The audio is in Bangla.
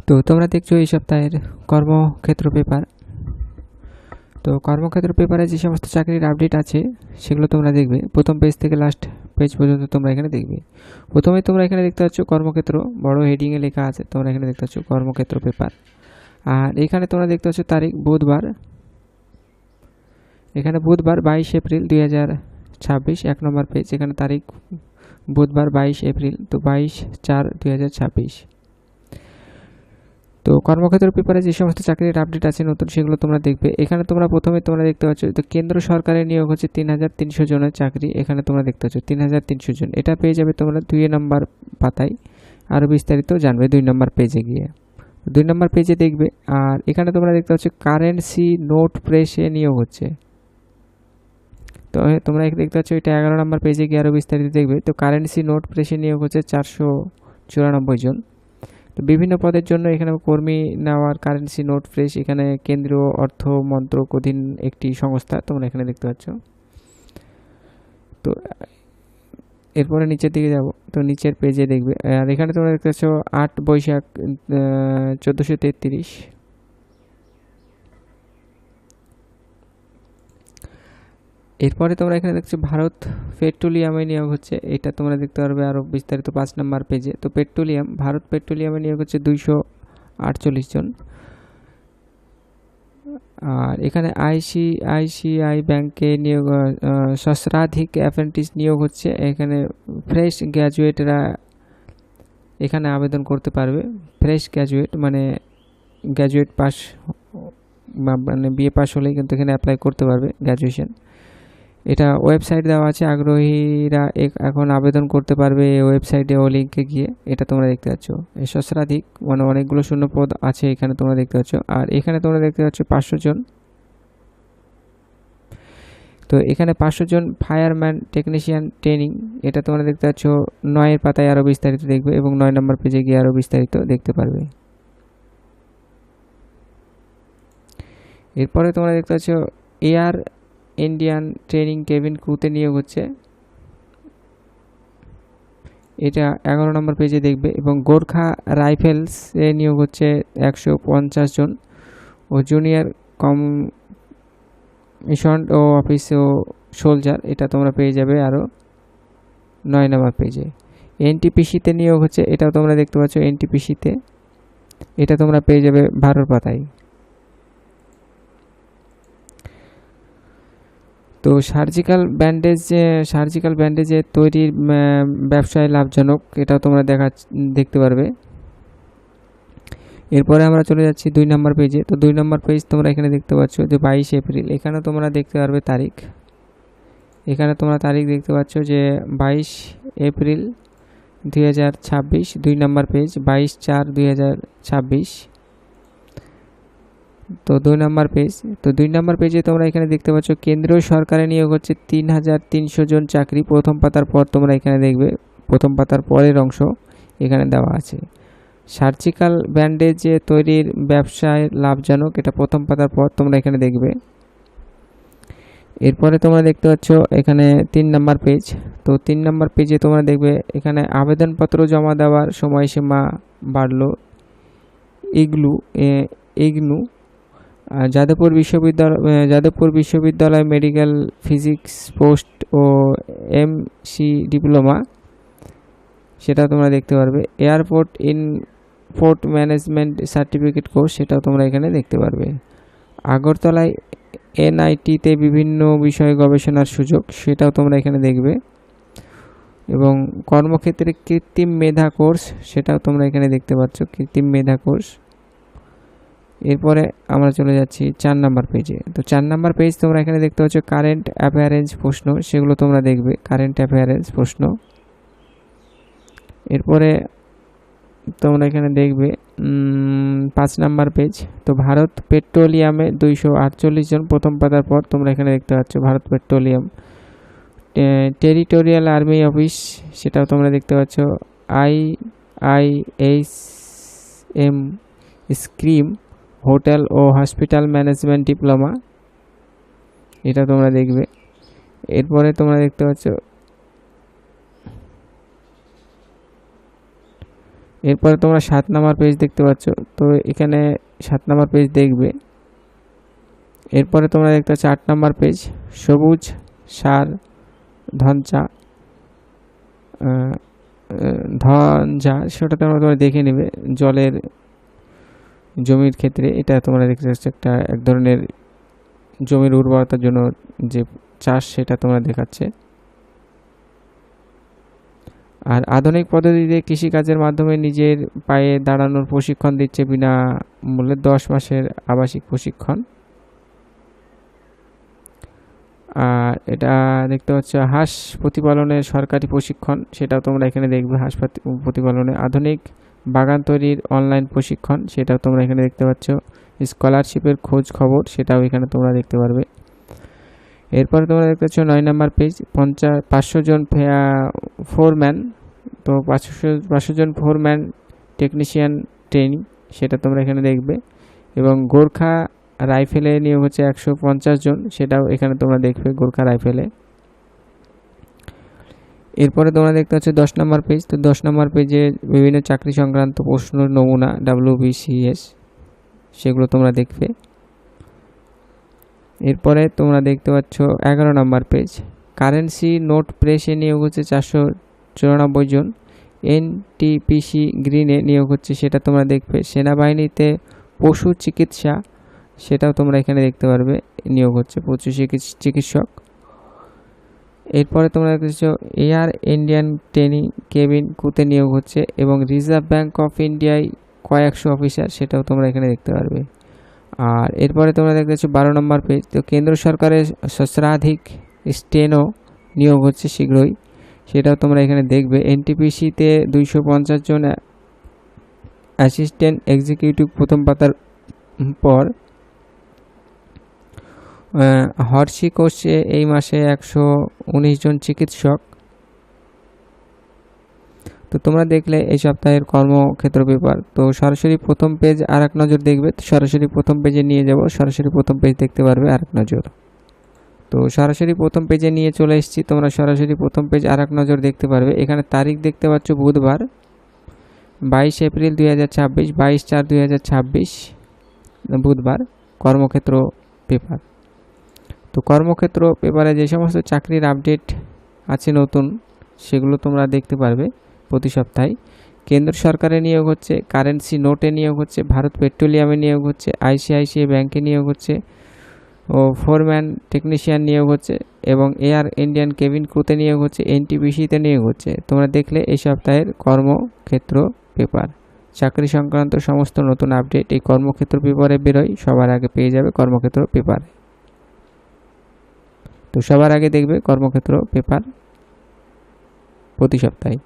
তো তোমরা দেখছো এই সপ্তাহের কর্মক্ষেত্র পেপার। তো কর্মক্ষেত্র পেপারে যে সমস্ত চাকরির আপডেট আছে সেগুলো তোমরা দেখবে প্রথম পেজ থেকে লাস্ট পেজ পর্যন্ত তোমরা এখানে দেখবে। প্রথমে তোমরা এখানে দেখতে পাচ্ছ কর্মক্ষেত্র, বড় হেডিংয়ে লেখা আছে, তোমরা এখানে দেখতে পাচ্ছ কর্মক্ষেত্র পেপার। আর এখানে তোমরা দেখতে পাচ্ছ তারিখ বুধবার, এখানে বুধবার 22 এপ্রিল 2026, 1 নম্বর পেজ। এখানে তারিখ বুধবার 22 এপ্রিল, তো 22/4/2026। তো কর্মক্ষেত্র পেপারে যে সমস্ত চাকরির আপডেট আছে নতুন সেগুলো তোমরা দেখবে। এখানে তোমরা প্রথমে তোমরা দেখতে পাচ্ছ তো কেন্দ্র সরকারের নিয়োগ হচ্ছে 3300 জনের চাকরি। এখানে তোমরা দেখতে পাচ্ছ 3300 জন, এটা পেয়ে যাবে তোমরা 2 নম্বর পাতায়। আরও বিস্তারিত জানবে 2 নম্বর পেজে গিয়ে, 2 নম্বর পেজে দেখবে। আর এখানে তোমরা দেখতে পাচ্ছ কারেন্সি নোট প্রেসে নিয়োগ হচ্ছে। তো তোমরা দেখতে পাচ্ছ এটা 11 নম্বর পেজে গিয়ে আরও বিস্তারিত দেখবে। তো কারেন্সি নোট প্রেসে নিয়োগ হচ্ছে 494 জন। তো বিভিন্ন পদের জন্য এখানে কর্মী নেওয়ার কারেন্সি নোট প্রেস, এখানে কেন্দ্রীয় অর্থ মন্ত্রক অধীন একটি সংস্থা, তোমরা এখানে দেখতে পাচ্ছ। তো এরপরে নিচের দিকে যাব, তো নিচের পেজে দেখবে। আর এখানে তোমরা দেখতে পাচ্ছ 8 বৈশাখ 1433। এরপরে তোমরা এখানে দেখছো ভারত পেট্রোলিয়ামে নিয়োগ হচ্ছে, এটা তোমরা দেখতে পারবে আরও বিস্তারিত 5 নম্বর পেজে। তো পেট্রোলিয়াম, ভারত পেট্রোলিয়ামে নিয়োগ হচ্ছে 248 জন। আর এখানে আইসিআইসিআই ব্যাংকে নিয়োগ, সহস্রাধিক অ্যাপ্রেন্টিস নিয়োগ হচ্ছে। এখানে ফ্রেশ গ্র্যাজুয়েটরা এখানে আবেদন করতে পারবে। ফ্রেশ গ্র্যাজুয়েট মানে গ্র্যাজুয়েট পাস, মানে বিএ পাস হলেই কিন্তু এখানে অ্যাপ্লাই করতে পারবে গ্র্যাজুয়েশন। এটা ওয়েবসাইট দেওয়া আছে, আগ্রহীরা এখন আবেদন করতে পারবে এই ওয়েবসাইটে ও লিঙ্কে গিয়ে। এটা তোমরা দেখতে পাচ্ছ এই সহস্রাধিক মানে অনেকগুলো শূন্যপদ আছে এখানে তোমরা দেখতে পাচ্ছ। আর এখানে তোমরা দেখতে পাচ্ছ 500 জন। তো এখানে 500 জন ফায়ারম্যান টেকনিশিয়ান ট্রেনিং, এটা তোমরা দেখতে পাচ্ছ 9 পাতায় আরও বিস্তারিত দেখবে এবং 9 নম্বর পেজে গিয়ে আরও বিস্তারিত দেখতে পারবে। এরপরে তোমরা দেখতে পাচ্ছ এয়ার ইন্ডিয়ান ট্রেনিং কেবিন ক্রুতে নিয়োগ হচ্ছে, এটা 11 নম্বর পেজে দেখবে। এবং গোর্খা রাইফেলসে নিয়োগ হচ্ছে 150 জন ও জুনিয়র কমিশন ও অফিস ও সোলজার, এটা তোমরা পেয়ে যাবে আরও 9 নম্বর পেজে। এনটিপিসিতে নিয়োগ হচ্ছে, এটাও তোমরা দেখতে পাচ্ছ এনটিপিসিতে, এটা তোমরা পেয়ে যাবে 12 পাতায়। তো সার্জিক্যাল ব্যান্ডেজের তৈরির ব্যবসায় লাভজনক, এটাও তোমরা দেখতে পারবে। এরপরে আমরা চলে যাচ্ছি 2 নম্বর পেজে। তো 2 নম্বর পেজ তোমরা এখানে দেখতে পাচ্ছ যে 22 এপ্রিল, এখানে তোমরা দেখতে পারবে তারিখ। এখানে তোমরা তারিখ দেখতে পাচ্ছ যে 22 এপ্রিল 2026, 2 নম্বর পেজ 22/4/2026। তো 2 নম্বর পেজ, তো 2 নম্বর পেজে তোমরা এখানে দেখতে পাচ্ছ কেন্দ্রীয় সরকারে নিয়োগ হচ্ছে 3300 জন চাকরি। প্রথম পাতার পর তোমরা এখানে দেখবে, প্রথম পাতার পরের অংশ এখানে দেওয়া আছে। সার্জিক্যাল ব্যান্ডেজে তৈরির ব্যবসায় লাভজনক, এটা প্রথম পাতার পর তোমরা এখানে দেখবে। এরপরে তোমরা দেখতে পাচ্ছ এখানে 3 নম্বর পেজ। তো 3 নম্বর পেজে তোমরা দেখবে এখানে আবেদনপত্র জমা দেওয়ার সময়সীমা বাড়লো। ইগনু যাদবপুর বিশ্ববিদ্যালয় মেডিকেল ফিজিক্স পোস্ট ও এমসি ডিপ্লোমা, সেটা তোমরা দেখতে পারবে। Airport import management certificate course, সেটাও তোমরা এখানে দেখতে পারবে। আগরতলায় এনআইটিতে বিভিন্ন বিষয়ে গবেষণার সুযোগ, সেটাও তোমরা এখানে দেখবে। এবং কর্মক্ষেত্রে কৃত্রিম মেধা কোর্স, সেটাও তোমরা এখানে দেখতে পাচ্ছ কৃত্রিম মেধা কোর্স। এরপরে আমরা চলে যাচ্ছি 4 নম্বর পেজে। তো 4 নম্বর পেজ তোমরা এখানে দেখতে পাচ্ছ কারেন্ট অ্যাফেয়ারেন্স প্রশ্ন, সেগুলো তোমরা দেখবে কারেন্ট অ্যাফেয়ারেন্স প্রশ্ন। এরপরে তোমরা এখানে দেখবে 5 নম্বর পেজ। তো ভারত পেট্রোলিয়ামে 248 জন, প্রথম পাতার পর তোমরা এখানে দেখতে পাচ্ছ Bharat petroleum. Territorial army office, সেটাও তোমরা দেখতে পাচ্ছ। IISM স্কিম হোটেল ও হসপিটাল ম্যানেজমেন্ট ডিপ্লোমা, এটা তোমরা দেখবে। এরপরে তোমরা দেখতে পাচ্ছ এরপরে তোমরা 7 নাম্বার পেজ দেখতে পাচ্ছ। তো এখানে 7 নাম্বার পেজ দেখবে। এরপরে তোমরা দেখতে পাচ্ছ 8 নাম্বার পেজ, সবুজ সার ধনচা ধনঝা, সেটা তোমরা দেখে নেবে জলের জমির ক্ষেত্রে। এটা তোমরা দেখতে পাচ্ছ একটা এক ধরনের জমির উর্বরতার জন্য যে চাষ, সেটা তোমরা দেখাচ্ছে। আর আধুনিক পদ্ধতিতে কৃষিকাজের মাধ্যমে নিজের পায়ে দাঁড়ানোর প্রশিক্ষণ দিচ্ছে বিনামূল্যে 10 মাসের আবাসিক প্রশিক্ষণ। আর এটা দেখতে পাচ্ছ হাঁস প্রতিপালনের সরকারি প্রশিক্ষণ, সেটাও তোমরা এখানে দেখবে। হাঁস প্রতিপালনে আধুনিক বাগান তৈরির অনলাইন প্রশিক্ষণ, সেটাও তোমরা এখানে দেখতে পাচ্ছ। স্কলারশিপের খোঁজ খবর, সেটাও এখানে তোমরা দেখতে পারবে। এরপরে তোমরা দেখতে পাচ্ছ 9 নাম্বার পেজ, 500 জন ফোরম্যান। তো 500 জন ফোরম্যান টেকনিশিয়ান ট্রেনিং, সেটা তোমরা এখানে দেখবে। এবং গোর্খা রাইফেলে নিয়োগ হচ্ছে 150 জন, সেটাও এখানে তোমরা দেখবে গোর্খা রাইফেলে। এরপরে তোমরা দেখতে পাচ্ছ 10 নাম্বার পেজ। তো 10 নাম্বার পেজে বিভিন্ন চাকরি সংক্রান্ত প্রশ্ন নমুনা WBCS, সেগুলো তোমরা দেখবে। এরপরে তোমরা দেখতে পাচ্ছ 11 নাম্বার পেজ, কারেন্সি নোট প্রেসে নিয়োগ হচ্ছে 494 জন। NTPC গ্রিনে নিয়োগ হচ্ছে, সেটা তোমরা দেখবে। সেনাবাহিনীতে পশু চিকিৎসা, সেটাও তোমরা এখানে দেখতে পারবে, নিয়োগ হচ্ছে পশু চিকিৎসক। এরপরে তোমরা দেখতেছ এয়ার ইন্ডিয়ান ট্রেনিং কেবিন কুতে নিয়োগ হচ্ছে, এবং রিজার্ভ ব্যাঙ্ক অফ ইন্ডিয়ায় কয়েকশো অফিসার, সেটাও তোমরা এখানে দেখতে পারবে। আর এরপরে তোমরা দেখতেছ 12 নম্বর পেজ, তো কেন্দ্র সরকারের সহস্রাধিক স্টেনো নিয়োগ হচ্ছে শীঘ্রই, সেটাও তোমরা এখানে দেখবে। NTPCতে 250 জন অ্যাসিস্ট্যান্ট এক্সিকিউটিভ প্রথম পাতার পর। হর্ষি কোর্সে এই মাসে 119 জন চিকিৎসক। তো তোমরা দেখলে এই সপ্তাহের কর্মক্ষেত্র পেপার। তো সরাসরি প্রথম পেজ আর এক নজর দেখবে। তো সরাসরি প্রথম পেজে নিয়ে যাব, সরাসরি প্রথম পেজ দেখতে পারবে আর এক নজর। তো সরাসরি প্রথম পেজে নিয়ে চলে এসেছি, তোমরা সরাসরি প্রথম পেজ আর এক নজর দেখতে পারবে। এখানে তারিখ দেখতে পাচ্ছ বুধবার 22 এপ্রিল 2026, 22/4/2026 বুধবার, কর্মক্ষেত্র পেপার। তো কর্মক্ষেত্র পেপারে যে সমস্ত চাকরির আপডেট আছে নতুন, সেগুলো তোমরা দেখতে পারবে প্রতি সপ্তাহে। কেন্দ্র সরকারে নিয়োগ হচ্ছে, কারেন্সি নোটে নিয়োগ হচ্ছে, ভারত পেট্রোলিয়ামে নিয়োগ হচ্ছে, ICICI ব্যাংকে নিয়োগ হচ্ছে, ও ফোরম্যান টেকনিশিয়ান নিয়োগ হচ্ছে, এবং এয়ার ইন্ডিয়ান কেবিন ক্রুতে নিয়োগ হচ্ছে, NTPCতে নিয়োগ হচ্ছে। তোমরা দেখলে এই সপ্তাহের কর্মক্ষেত্র পেপার। চাকরি সংক্রান্ত সমস্ত নতুন আপডেট এই কর্মক্ষেত্র পেপারে বেরোয়, সবার আগে পেয়ে যাবে কর্মক্ষেত্র পেপারে। তো সবার আগে দেখবে কর্মক্ষেত্র পেপার প্রতি সপ্তাহে।